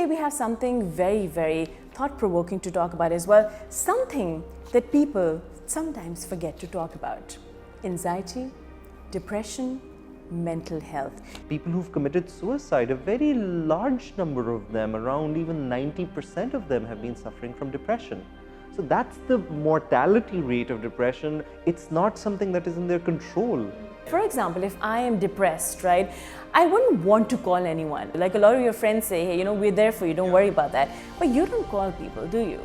today we have something very, very thought-provoking to talk about as well. Something that people sometimes forget to talk about. Anxiety, depression, mental health. People who've committed suicide, a very large number of them, around even 90% of them, have been suffering from depression. So that's the mortality rate of depression. It's not something that is in their control. For example, if I am depressed, right, I wouldn't want to call anyone. Like a lot of your friends say, hey, we're there for you, don't worry about that. But you don't call people, do you?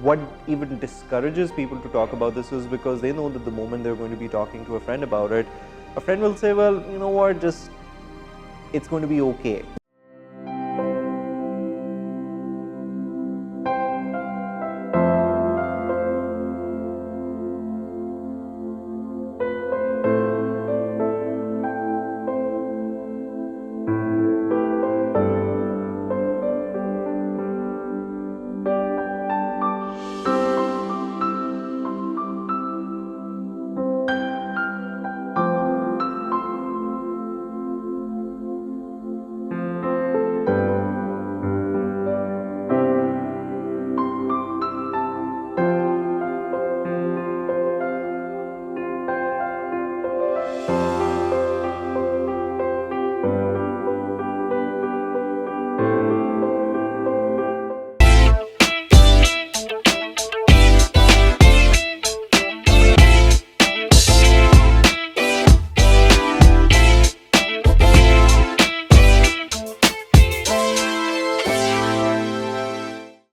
What even discourages people to talk about this is because they know that the moment they're going to be talking to a friend about it, a friend will say, well, you know what, it's going to be okay.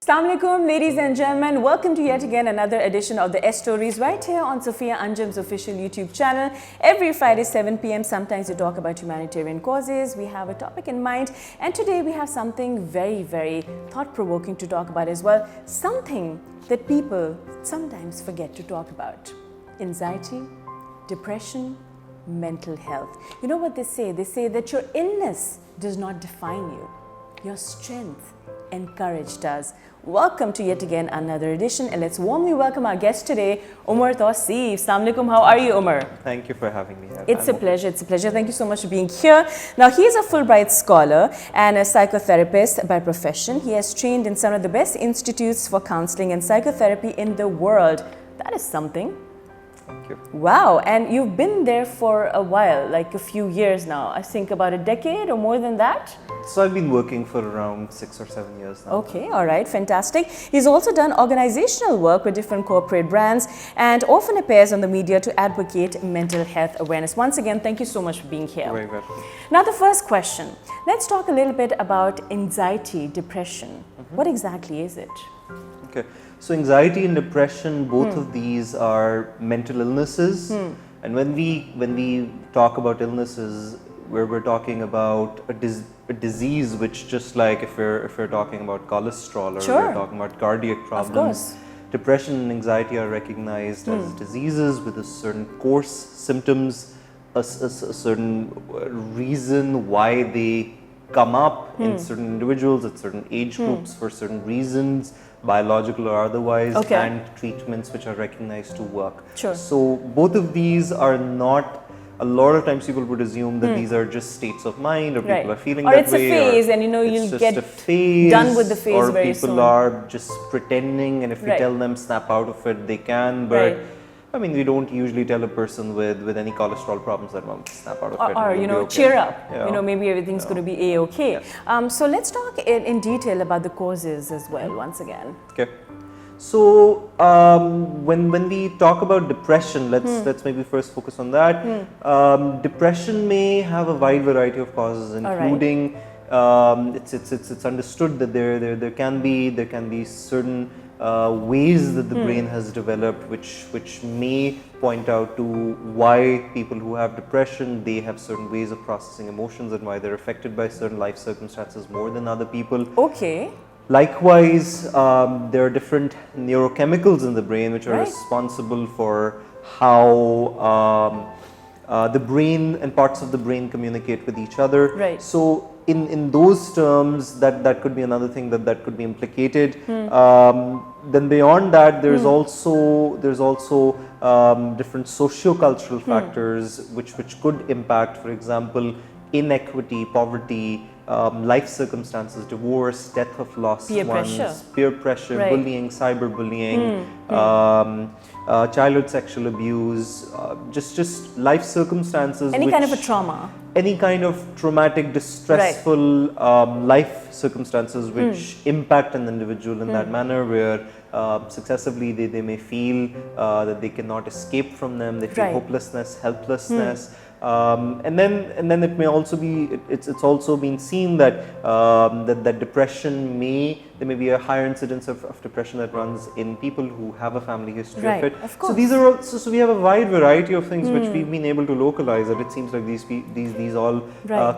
Assalamualaikum, ladies and gentlemen, welcome to yet again another edition of the S Stories right here on Sophiya Anjam's official YouTube channel. Every Friday 7 p.m. sometimes we talk about humanitarian causes. We have a topic in mind, and today we have something very, very thought-provoking to talk about as well. Something that people sometimes forget to talk about. Anxiety, depression, mental health. You know what they say? They say that your illness does not define you. Your strength and courage does. Welcome to yet again another edition, and let's warmly welcome our guest today, Omar Tauseef. Assalamu alaikum. How are you, Omar? Thank you for having me here. It's a pleasure. It's a pleasure. Thank you so much for being here. Now, he is a Fulbright scholar and a psychotherapist by profession. He has trained in some of the best institutes for counseling and psychotherapy in the world. That is something. Thank you. Wow, and you've been there for a while, like a few years now. I think about a decade or more than that. So I've been working for around 6 or 7 years now. Okay, all right, fantastic. He's also done organizational work with different corporate brands and often appears on the media to advocate mental health awareness. Once again, thank you so much for being here. You're very welcome. Now, the first question. Let's talk a little bit about anxiety, depression. What exactly is it? Okay, so anxiety and depression, both of these are mental illnesses. And when we talk about illnesses, we're talking about a disease which, just like if we're talking about cholesterol or we're talking about cardiac problems, of course, depression and anxiety are recognized as diseases with a certain course symptoms, a certain reason why they come up in certain individuals at certain age groups for certain reasons, biological or otherwise, and treatments which are recognized to work. So both of these are not, a lot of times people would assume that these are just states of mind, or people are feeling that way. Or it's a phase, and you'll get done with the phase very soon. Or people are just pretending, and if we tell them snap out of it, they can. But I mean, we don't usually tell a person with any cholesterol problems that won't snap out of it. Or cheer up. Maybe everything's going to be a-okay. So let's talk in detail about the causes as well, once again. Okay. So when we talk about depression, let's maybe first focus on that. Depression may have a wide variety of causes, including it's understood that there can be certain ways that the brain has developed which may point out to why people who have depression, they have certain ways of processing emotions and why they're affected by certain life circumstances more than other people. Okay. Likewise, there are different neurochemicals in the brain which are responsible for how the brain and parts of the brain communicate with each other. So in those terms, that could be another thing that could be implicated. Then beyond that, there's also different socio-cultural factors which could impact, for example, inequity, poverty, life circumstances, divorce, death of lost ones, peer pressure, bullying, cyberbullying, childhood sexual abuse, just life circumstances. Any kind of a trauma. Any kind of traumatic, distressful life circumstances which impact an individual in that manner, where successively they may feel that they cannot escape from them, they feel hopelessness, helplessness. And then it may also be, it's also been seen that that depression there may be a higher incidence of depression that runs in people who have a family history of it. Of course. So these are all, so we have a wide variety of things which we've been able to localize, that it seems like these all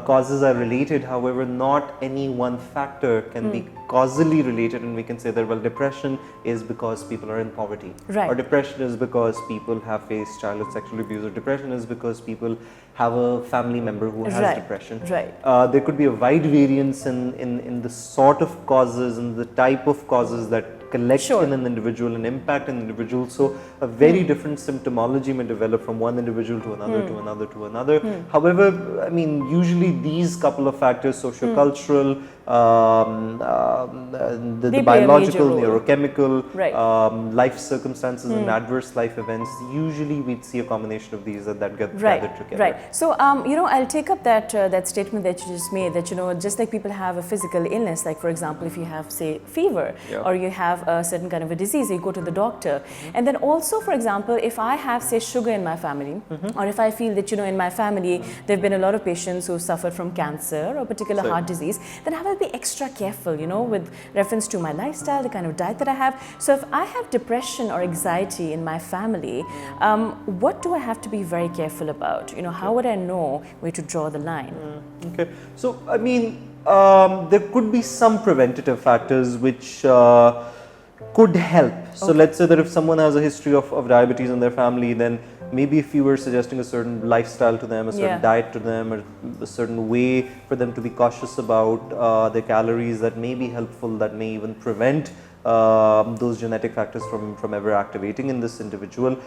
causes are related. However, not any one factor can be causally related, and we can say that, well, depression is because people are in poverty, or depression is because people have faced childhood sexual abuse, or depression is because people have a family member who has depression. There could be a wide variance in the sort of causes and the type of causes that collect in an individual and impact an individual. So a very different symptomology may develop from one individual to another to another to another. However, I mean, usually these couple of factors, socio-cultural, the biological, neurochemical, life circumstances and adverse life events, usually we'd see a combination of these that get gathered together. So, you know, I'll take up that statement that you just made, that, you know, just like people have a physical illness, like for example, if you have, say, fever, or you have a certain kind of a disease, you go to the doctor. And then also, for example, if I have, say, sugar in my family, or if I feel that, you know, in my family, there have been a lot of patients who suffer from cancer or particular heart disease, then I will be extra careful, you know, with reference to my lifestyle, the kind of diet that I have. So if I have depression or anxiety in my family, what do I have to be very careful about? You know, how would I know where to draw the line? Okay, so I mean, there could be some preventative factors which could help. So let's say that if someone has a history of diabetes in their family, then maybe if you were suggesting a certain lifestyle to them, a certain diet to them, or a certain way for them to be cautious about their calories, that may be helpful, that may even prevent those genetic factors from ever activating in this individual.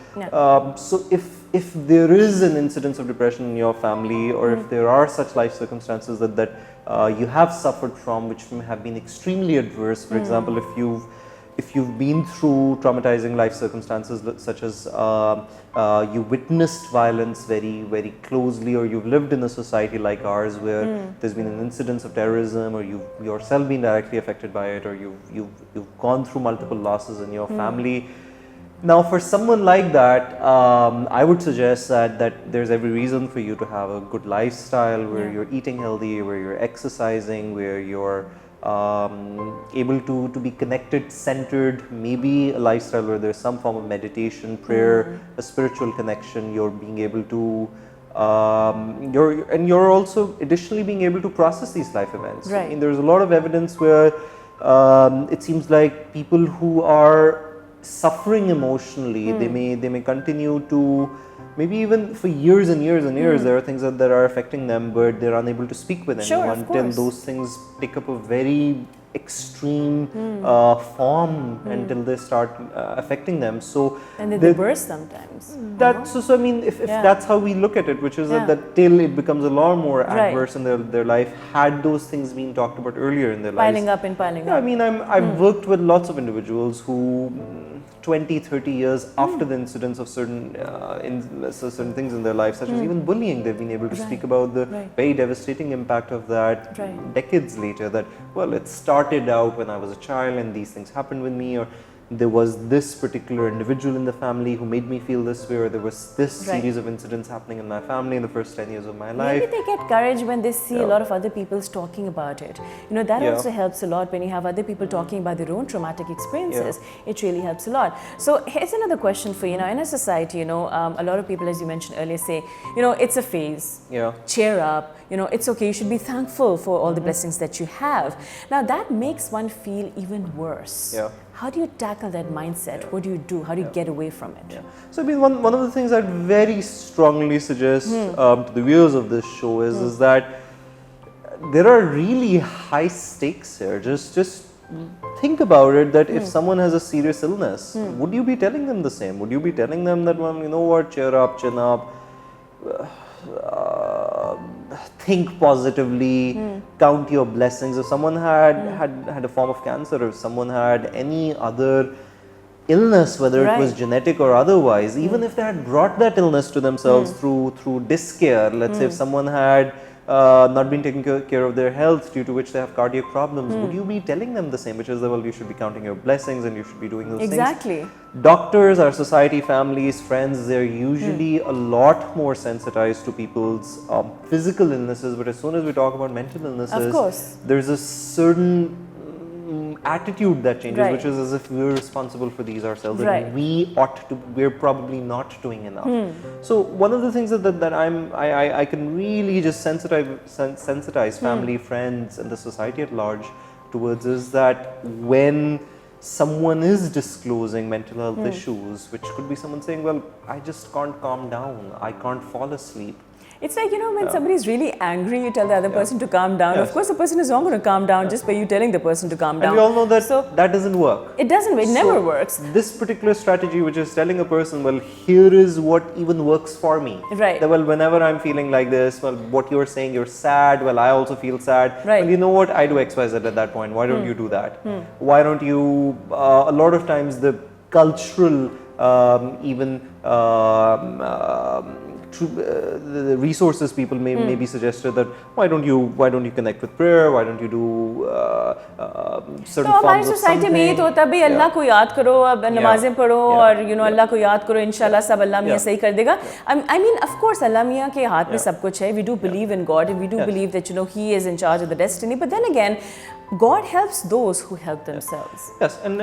So if there is an incidence of depression in your family, or if there are such life circumstances that you have suffered from, which have been extremely adverse, for example, if you've been through traumatizing life circumstances, such as you witnessed violence very, very closely, or you've lived in a society like ours where there's been an incidence of terrorism, or you've yourself been directly affected by it, or you've gone through multiple losses in your family. Now, for someone like that, I would suggest that there's every reason for you to have a good lifestyle, where you're eating healthy, where you're exercising, where you're able to be connected, centered, maybe a lifestyle where there's some form of meditation, prayer, a spiritual connection. You're being able to you're also additionally being able to process these life events. I mean, there's a lot of evidence where it seems like people who are suffering emotionally, they may continue to, maybe even for years and years and years, there are things that are affecting them, but they're unable to speak with anyone until those things pick up a very extreme form, until they start affecting them. So and they burst sometimes. So I mean, if that's how we look at it, which is that till it becomes a lot more adverse in their life, had those things been talked about earlier in their lives. Piling up and piling up. I mean, I've worked with lots of individuals who 20, 30 years after the incidence of certain things in their life, such as even bullying, they've been able to speak about the very devastating impact of that decades later, that, well, it started out when I was a child and these things happened with me, or there was this particular individual in the family who made me feel this way, or there was this series of incidents happening in my family in the first 10 years of my life. Maybe they get courage when they see a lot of other people talking about it. You know, that also helps a lot when you have other people talking about their own traumatic experiences. It really helps a lot. So here's another question for you. Now, in a society, you know, a lot of people, as you mentioned earlier, say, you know, it's a phase. Cheer up. You know, it's okay. You should be thankful for all the blessings that you have. Now, that makes one feel even worse. How do you tackle that mindset? What do you do? How do you get away from it? So, I mean, one of the things I'd very strongly suggest to the viewers of this show is that there are really high stakes here. Just think about it, that if someone has a serious illness, would you be telling them the same? Would you be telling them that, well, you know what, cheer up, chin up, think positively, count your blessings. If someone had a form of cancer, or if someone had any other illness, whether it was genetic or otherwise, even if they had brought that illness to themselves through discare, let's say if someone had not been taking care of their health, due to which they have cardiac problems, would you be telling them the same, which is that, well, you should be counting your blessings and you should be doing those things? Doctors, our society, families, friends, they're usually a lot more sensitized to people's physical illnesses, but as soon as we talk about mental illnesses, there's a certain attitude that changes, which is as if we're responsible for these ourselves, and we're probably not doing enough. So one of the things that I can really just sensitize family, friends, and the society at large towards is that when someone is disclosing mental health issues, which could be someone saying, well, I just can't calm down, I can't fall asleep. It's like, when somebody is really angry, you tell the other person to calm down. Of course, the person is not going to calm down just by you telling the person to calm down. And we all know that that doesn't work. It doesn't, it never works. This particular strategy, which is telling a person, well, here is what even works for me. That, well, whenever I'm feeling like this, well, what you're saying, you're sad, well, I also feel sad. Well, you know what, I do XYZ at that point. Why don't you do that? Why don't you, a lot of times the cultural, the resources people may be suggested that why don't you connect with prayer, why don't you do certain forms of something. में ये तो होता है अल्लाह को याद करो, अब नमाजें पढ़ो और अल्लाह को याद करो, इंशाल्लाह सब अल्लाह मियां सही कर देगा. I mean, of course, अल्लाह मियां के हाथ में सब कुछ है. We do believe in God, and we do believe that He is in charge of the destiny. But then again, God helps those who help themselves. Yes, and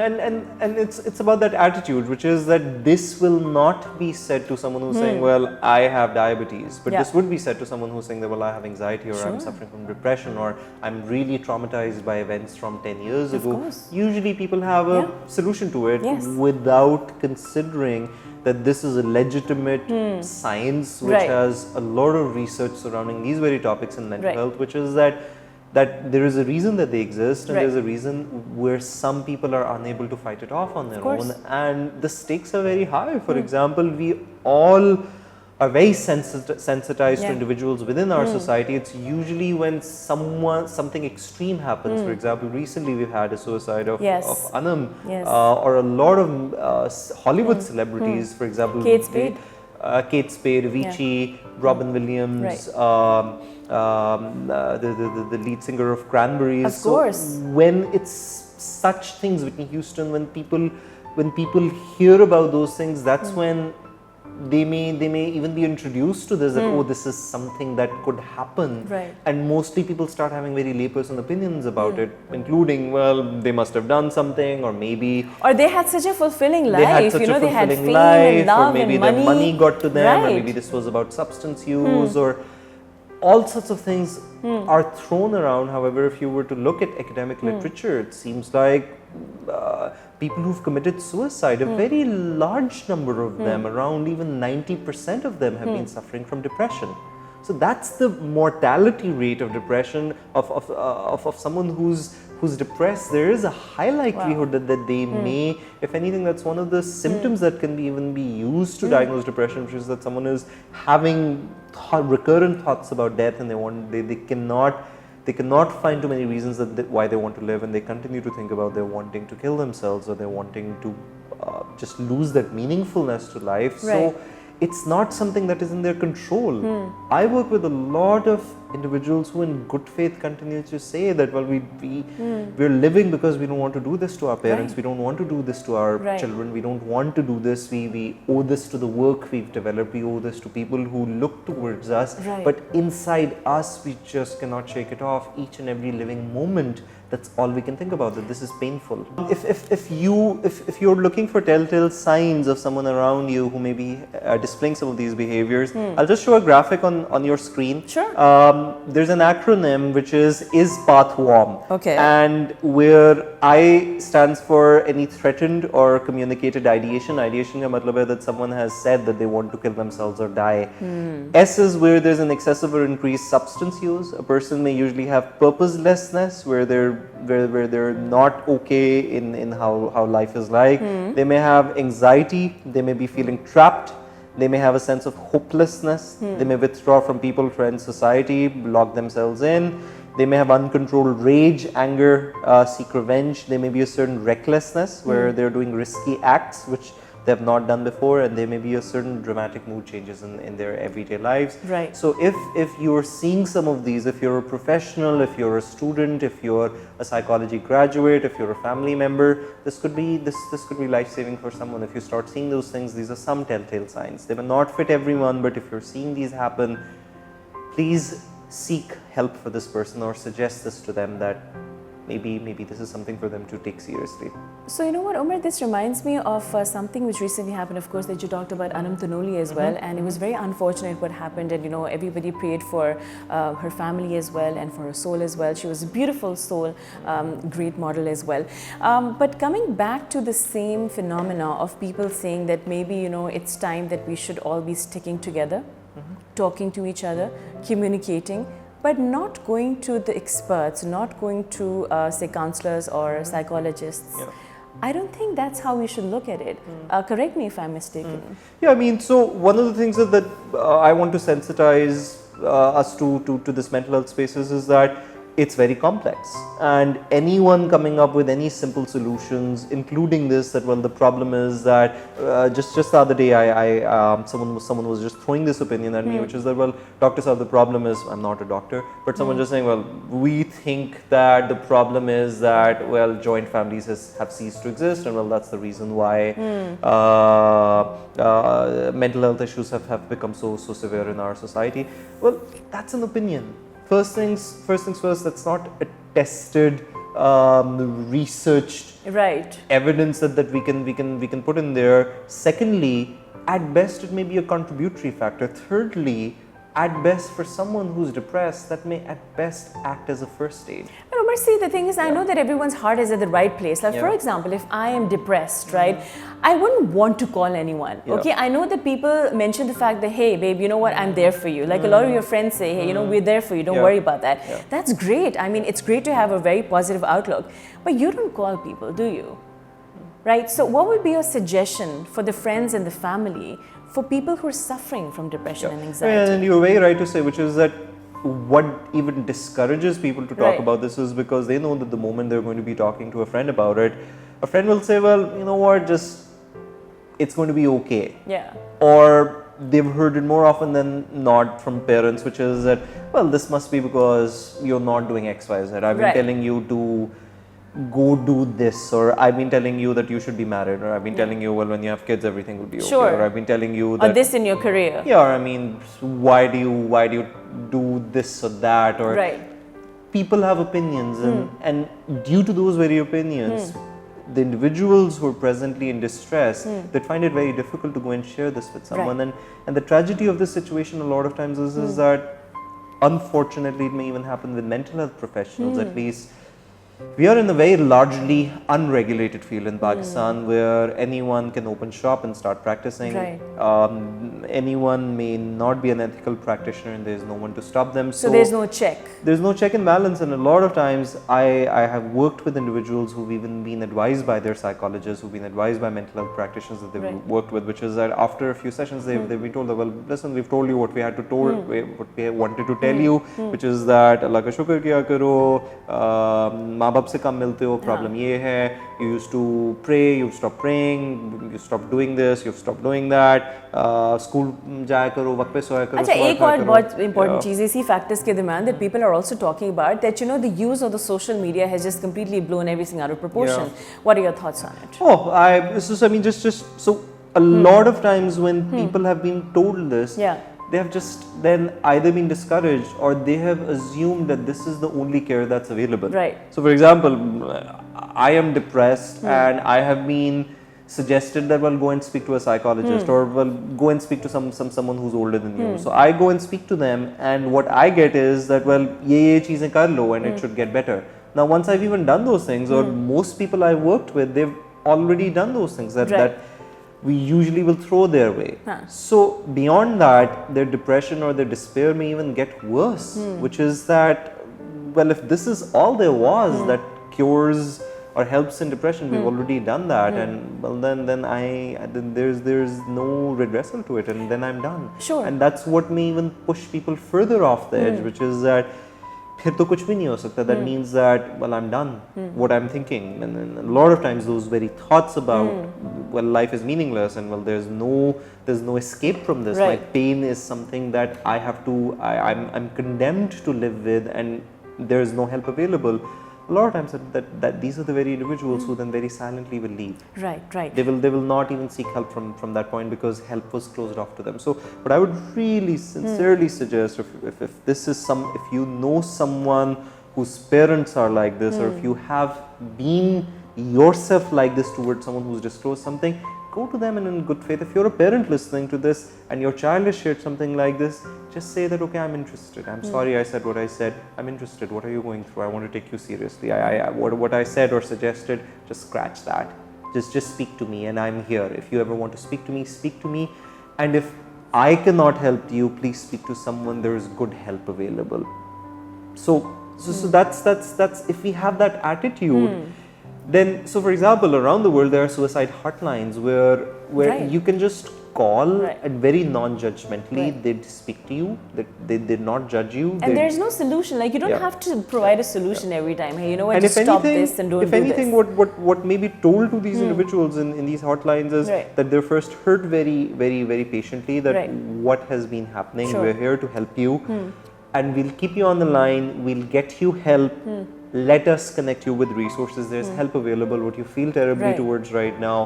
it's about that attitude, which is that this will not be said to someone who's saying, well, I have diabetes, but this would be said to someone who's saying that, well, I have anxiety, or I'm suffering from depression, or I'm really traumatized by events from 10 years ago. Usually people have a solution to it without considering that this is a legitimate science which has a lot of research surrounding these very topics in mental health, which is that there is a reason that they exist, and there's a reason where some people are unable to fight it off on their own, and the stakes are very high. For example, we all are very sensitized to individuals within our society. It's usually when something extreme happens. For example, recently we've had a suicide of Anam, or a lot of Hollywood celebrities, for example, Kate Spade, Avicii, Robin Williams, the lead singer of Cranberries. Of course. So when it's such things, Whitney Houston, when people hear about those things, that's when they may even be introduced to this, that oh, this is something that could happen, and mostly people start having very layperson opinions about it, including, well, they must have done something, or maybe, or they had such a fulfilling life, they had such a they had fulfilling fame life, and love, or maybe and their money got to them, or maybe this was about substance use, or all sorts of things are thrown around. However, if you were to look at academic literature, it seems like people who've committed suicide, a very large number of them, around even 90% of them, have been suffering from depression. So that's the mortality rate of depression of someone who's depressed. There is a high likelihood that they may, if anything, that's one of the symptoms that can even be used to diagnose depression, which is that someone is having recurrent thoughts about death, and they cannot find too many reasons why they want to live, and they continue to think about they're wanting to kill themselves, or they're wanting to just lose that meaningfulness to life. So it's not something that is in their control. I work with a lot of individuals who in good faith continue to say that, well, we're living because we don't want to do this to our parents, we don't want to do this to our children, we don't want to do this, we owe this to the work we've developed, we owe this to people who look towards us, but inside us we just cannot shake it off. Each and every living moment, that's all we can think about, that this is painful. If you're looking for telltale signs of someone around you who may be displaying some of these behaviors, I'll just show a graphic on your screen. There's an acronym which is path warm, and where I stands for any threatened or communicated ideation. Ideation ka matlab hai that someone has said that they want to kill themselves or die. S is where there's an excessive or increased substance use. A person may usually have purposelessness, where they're not okay in how life is like. They may have anxiety, they may be feeling trapped, They may have a sense of hopelessness. They may withdraw from people, friends, society, lock themselves in. They may have uncontrolled rage, anger, seek revenge. There may be a certain recklessness where they're doing risky acts which they have not done before, and there may be a certain dramatic mood changes in their everyday lives. Right. So if you're seeing some of these, if you're a professional, if you're a student, if you're a psychology graduate, if you're a family member, this could be life-saving for someone. If you start seeing those things, these are some telltale signs. They may not fit everyone, but if you're seeing these happen, please seek help for this person or suggest this to them, that maybe this is something for them to take seriously. So you know what, Omar, this reminds me of something which recently happened, of course, that you talked about Anam Tanoli as well, and it was very unfortunate what happened, and everybody prayed for her family as well and for her soul as well. She was a beautiful soul, great model as well. But coming back to the same phenomena of people saying that maybe it's time that we should all be sticking together, talking to each other, communicating, but not going to the experts, not going to say counselors or psychologists. Yeah. I don't think that's how we should look at it. Correct me if I'm mistaken. Yeah, I mean, so one of the things that I want to sensitize us to this mental health spaces is that it's very complex, and anyone coming up with any simple solutions, including this, that well, the problem is that just the other day, someone was just throwing this opinion at me, which is that well, Dr. Saab, the problem is, I'm not a doctor, but someone just saying, well, we think that the problem is that well, joint families have ceased to exist, and well, that's the reason why mental health issues have become so severe in our society. Well, that's an opinion. First things first, that's not a tested, researched evidence that we can put in there. Secondly, at best it may be a contributory factor. Thirdly, at best for someone who's depressed, that may at best act as a first aid. But Omar, see, the thing is, I know that everyone's heart is at the right place. Like for example, if I am depressed, right, I wouldn't want to call anyone. Okay, I know that people mention the fact that, hey babe, you know what, I'm there for you. Like a lot of your friends say, hey, we're there for you, don't worry about that. That's great. I mean, it's great to have a very positive outlook, but you don't call people, do you? Right? So what would be your suggestion for the friends and the family for people who are suffering from depression and anxiety? And you're very right to say, which is that what even discourages people to talk about this is because they know that the moment they're going to be talking to a friend about it, a friend will say, well, you know what, just it's going to be okay. Yeah. Or they've heard it more often than not from parents, which is that, well, this must be because you're not doing X, Y, Z. I've been telling you to go do this, or I've been telling you that you should be married, or I've been telling you, well, when you have kids everything will be okay, or I've been telling you that, or this in your career, or I mean, why do you do this or that, or people have opinions, and due to those very opinions, the individuals who are presently in distress, they find it very difficult to go and share this with someone, and the tragedy of this situation a lot of times is that unfortunately it may even happen with mental health professionals. At least we are in a very largely unregulated field in Pakistan where anyone can open shop and start practicing. Anyone may not be an ethical practitioner and there is no one to stop them. So there's no check. There's no check and balance, and a lot of times I have worked with individuals who've even been advised by their psychologists, who've been advised by mental health practitioners that they've worked with, which is that after a few sessions they've been told that, well, listen, we've told you what we had to what we wanted to tell you, which is that Allah ka shukr kiya karo, माँ बाप से कम मिलते हो, problem ये है, you used to pray, you've stopped praying, you stopped doing this, you've stopped doing that, school जाया करो, वक्त पे सोया करो. अच्छा, एक और बहुत important चीज़ इसी factors के दरम्यान that people are also talking about, that the use of the social media has just completely blown everything out of proportion. What are your thoughts on it? So a lot of times when people have been told this, they have just then either been discouraged or they have assumed that this is the only care that's available. So for example, I am depressed and I have been suggested that, well, go and speak to a psychologist or, well, go and speak to someone who's older than you. So I go and speak to them, and what I get is that, well, ye cheezein kar lo and it should get better. Now once I've even done those things, or most people I worked with, they've already done those things that we usually will throw their way. So beyond that, their depression or their despair may even get worse, which is that, well, if this is all there was that cures or helps in depression, we've already done that, and well, then there's no redressal to it, and then I'm done. Sure. And that's what may even push people further off the edge, which is that फिर तो कुछ भी नहीं हो सकता. That means that, well, I'm done. What I'm thinking, and then a lot of times those very thoughts about, well, life is meaningless, and well, there's no escape from this. Right. My pain is something that I have to, I'm condemned to live with, and there is no help available. A lot of times that these are the very individuals who then very silently will leave. Right, right. They will not even seek help from that point because help was closed off to them. So what I would really sincerely suggest, if this is if you know someone whose parents are like this, or if you have been yourself like this towards someone who's disclosed something, go to them and in good faith. If you're a parent listening to this and your child has shared something like this, just say that, okay, I'm interested. I'm sorry I said what I said. I'm interested. What are you going through? I want to take you seriously. What I said or suggested, just scratch that. Just speak to me, and I'm here. If you ever want to speak to me, speak to me. And if I cannot help you, please speak to someone. There is good help available. So that's if we have that attitude. Then, so for example, around the world there are suicide hotlines where Right. you can just call Right. and very non-judgmentally. Right. They'd speak to you. They did not judge you. And there's no solution. Like, you don't Yeah. have to provide a solution every time. Hey, you know what? And Just if stop anything, this and don't if do anything, this. what may be told to these individuals in these hotlines is Right. that they're first heard very, very, very patiently that Right. what has been happening. Sure. We're here to help you, and we'll keep you on the line. We'll get you help. Let us connect you with resources. There's help available. What you feel terribly Right. towards right now,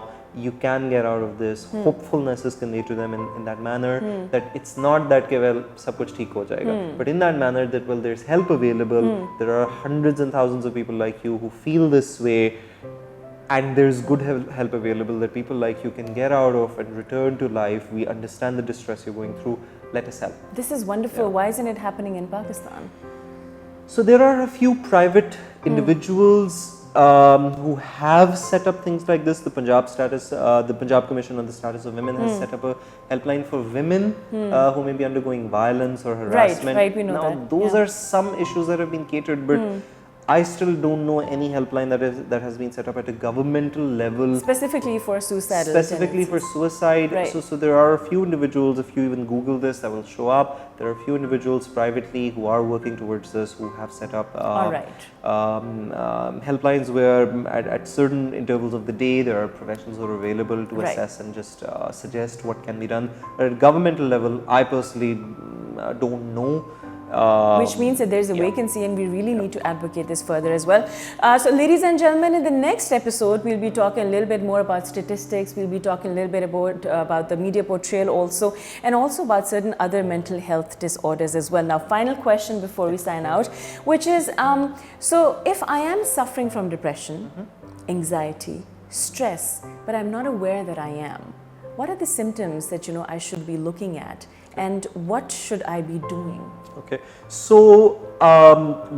you can get out of this. Hopefulness is conveyed to them in that manner, that it's not that ke, well, sab kuch theek ho jayega, but in that manner that, well, there's help available. There are hundreds and thousands of people like you who feel this way, and there's good help available that people like you can get out of and return to life. We understand the distress you're going through. Let us help. This is wonderful. Why isn't it happening in Pakistan? So there are a few private individuals who have set up things like this. The Punjab Commission on the Status of Women has set up a helpline for women who may be undergoing violence or harassment. Right, we know now, that. those Yeah. are some issues that have been catered, but I still don't know any helpline that has been set up at a governmental level. Specifically for suicidal Specifically for suicide. Right. So there are a few individuals, if you even Google this, that will show up. There are a few individuals privately who are working towards this, who have set up All right. helplines where at certain intervals of the day there are professionals who are available to Right. assess and just suggest what can be done. At a governmental level, I personally don't know. Which means that there's a vacancy, and we really need to advocate this further as well. So ladies and gentlemen, in the next episode, we'll be talking a little bit more about statistics. We'll be talking a little bit about the media portrayal also, and also about certain other mental health disorders as well. Now, final question before we sign out, which is, so if I am suffering from depression, anxiety, stress, but I'm not aware that I am, what are the symptoms that, I should be looking at, and what should I be doing? Okay, so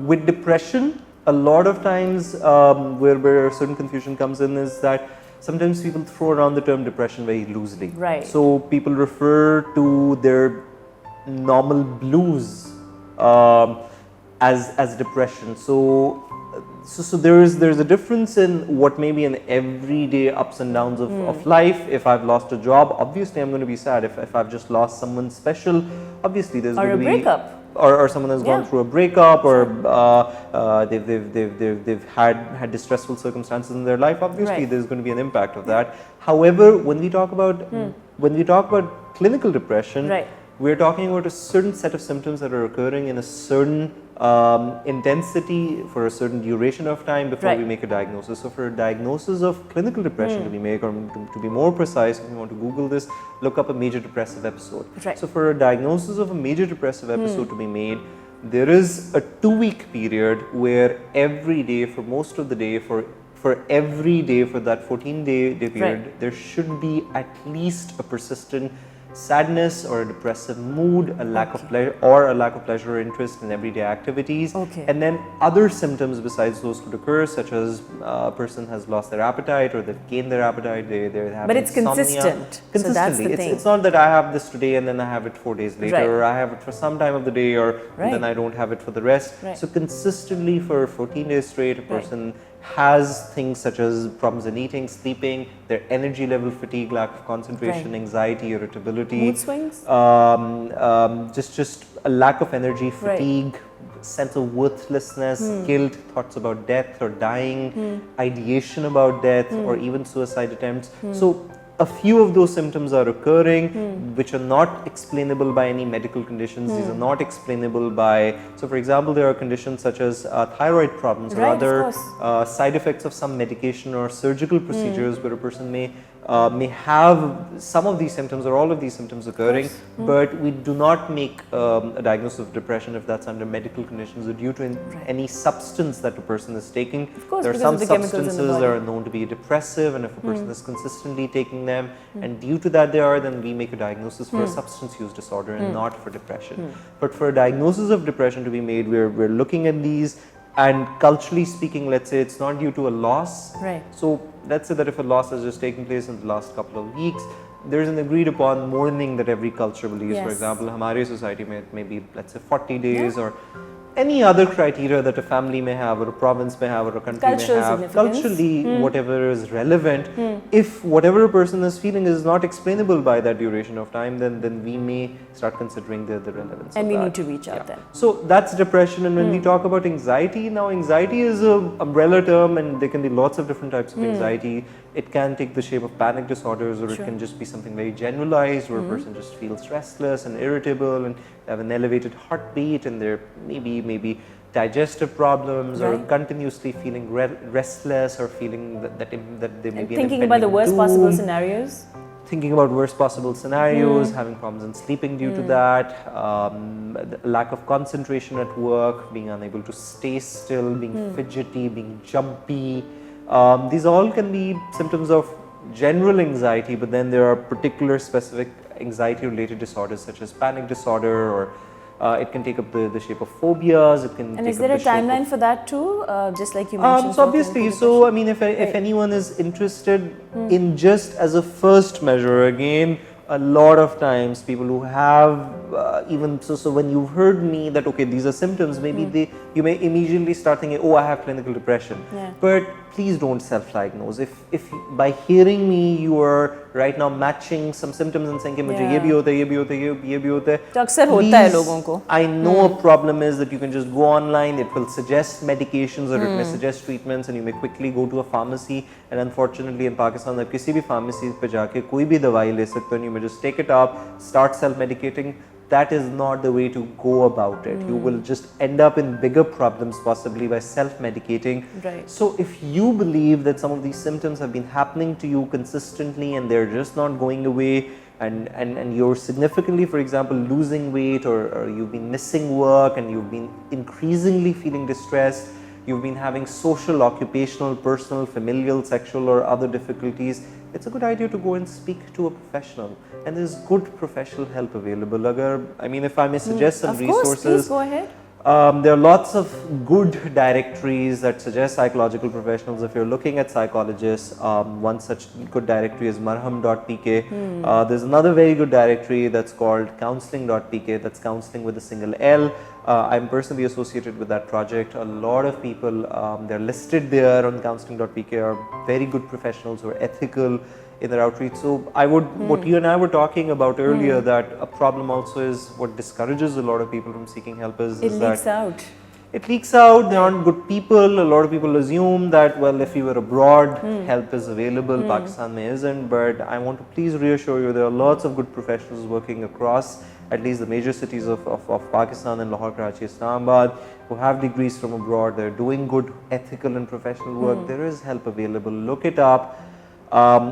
with depression, a lot of times where certain confusion comes in is that sometimes people throw around the term depression very loosely. Right. So people refer to their normal blues as depression. So there's a difference in what may be an everyday ups and downs of life. If I've lost a job, obviously I'm going to be sad. If I've just lost someone special, obviously there's going to be breakup. Or someone has gone through a breakup, or they've had distressful circumstances in their life. Obviously, Right. there's going to be an impact of that. However, when we talk about clinical depression, Right. we're talking about a certain set of symptoms that are occurring in a certain intensity for a certain duration of time before Right. we make a diagnosis. So for a diagnosis of clinical depression to be made, or to be more precise, if you want to Google this, look up a major depressive episode. Right. So for a diagnosis of a major depressive episode to be made, there is a 2-week period where every day, for most of the day, for every day for that 14-day period, Right. there should be at least a persistent sadness or a depressive mood, a lack of pleasure or interest in everyday activities. Okay. And then other symptoms besides those could occur, such as a person has lost their appetite, or they've gained their appetite, they're having But it's insomnia. consistent. Consistently. So that's the thing. It's not that I have this today and then I have it 4 days later, Right. or I have it for some time of the day, or Right. then I don't have it for the rest. Right. So consistently for 14 days straight, a person has things such as problems in eating, sleeping, their energy level, fatigue, lack of concentration, anxiety, irritability, mood swings, just a lack of energy, fatigue, sense of worthlessness, guilt, thoughts about death or dying, ideation about death, or even suicide attempts. So a few of those symptoms are occurring which are not explainable by any medical conditions. These are not explainable by, so for example, there are conditions such as thyroid problems or other side effects of some medication or surgical procedures where a person may have some of these symptoms or all of these symptoms occurring, but we do not make a diagnosis of depression if that's under medical conditions or due to any substance that a person is taking. Of course, there are some the substances that are known to be depressive, and if a person is consistently taking them and due to that then we make a diagnosis for a substance use disorder and not for depression. But for a diagnosis of depression to be made, we're looking at these, and culturally speaking, let's say it's not due to a loss. Right. So let's say that if a loss has just taken place in the last couple of weeks, there's an agreed upon mourning that every culture believes. For example, Hamare society may be, let's say, 40 days or any other criteria that a family may have or a province may have or a country may have. Culturally, whatever is relevant, if whatever a person is feeling is not explainable by that duration of time, then we may start considering the relevance and of we that. need to reach out then. So that's depression. And when we talk about anxiety, now anxiety is an umbrella term, and there can be lots of different types of anxiety. It can take the shape of panic disorders, or it can just be something very generalized where a person just feels restless and irritable and have an elevated heartbeat, and there maybe digestive problems or continuously feeling restless or feeling that they may be thinking about the worst possible scenarios. Thinking about worst possible scenarios, having problems in sleeping due to that, lack of concentration at work, being unable to stay still, being fidgety, being jumpy. These all can be symptoms of general anxiety, but then there are particular specific anxiety related disorders such as panic disorder, or it can take up the shape of phobias. It can. And is there a timeline for that too? Just like you mentioned. So obviously, so I mean, if anyone is interested in just as a first measure, again, a lot of times people who have even so when you've heard me that okay, these are symptoms, maybe you may immediately start thinking, oh, I have clinical depression. But please don't self-diagnose. If by hearing me you are right now matching some symptoms and saying कि मुझे ये भी होता है, ये भी होता है, ये भी होता है, तो अक्सर होता है लोगों को. I know a problem is that you can just go online, it will suggest medications or it may suggest treatments, and you may quickly go to a pharmacy, and unfortunately in Pakistan आप किसी भी pharmacy पे जाके कोई भी दवाई ले सकते हो, and you may just take it up, start self-medicating. That is not the way to go about it. You will just end up in bigger problems possibly by self-medicating. So if you believe that some of these symptoms have been happening to you consistently and they're just not going away, and you're significantly, for example, losing weight, or you've been missing work and you've been increasingly feeling distressed, you've been having social, occupational, personal, familial, sexual or other difficulties, it's a good idea to go and speak to a professional, and there's good professional help available. I mean, if I may suggest some resources. Please go ahead. There are lots of good directories that suggest psychological professionals. If you're looking at psychologists, one such good directory is marham.pk. There's another very good directory that's called counseling.pk, that's counseling with a single L. I'm personally associated with that project. A lot of people, they're listed there on counseling.pk, are very good professionals who are ethical in their outreach. So I would, what you and I were talking about earlier, that a problem also is what discourages a lot of people from seeking help is it leaks out. It leaks out, they aren't good people. A lot of people assume that, well, if you were abroad, help is available, Pakistan may isn't. But I want to please reassure you, there are lots of good professionals working across at least the major cities of Pakistan, and Lahore, Karachi, Islamabad, who have degrees from abroad. They're doing good ethical and professional work. There is help available. Look it up.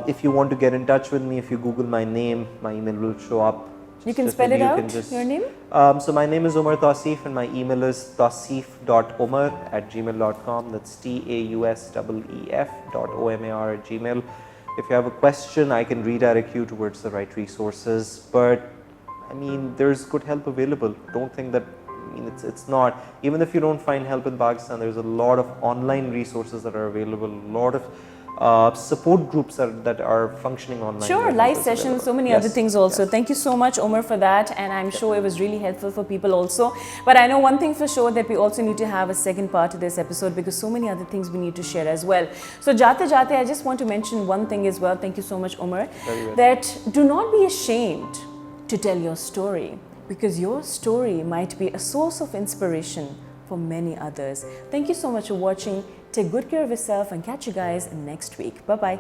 If you want to get in touch with me, if you Google my name, my email will show up. You can spell it out, your name? So my name is Omar Tauseef, and my email is tauseef.omar@gmail.com. That's TAUSEEF.OMAR@gmail. If you have a question, I can redirect you towards the right resources. But I mean, there's good help available. Don't think that, I mean, it's not. Even if you don't find help in Pakistan, there's a lot of online resources that are available. A lot of support groups that are functioning online. Sure, live sessions, so many other things also. Yes. Thank you so much, Omar, for that, and I'm sure it was really helpful for people also. But I know one thing for sure, that we also need to have a second part to this episode, because so many other things we need to share as well. So Jate Jate, I just want to mention one thing as well. Thank you so much, Omar. That do not be ashamed to tell your story, because your story might be a source of inspiration for many others. Thank you so much for watching. Take good care of yourself and catch you guys next week. Bye-bye.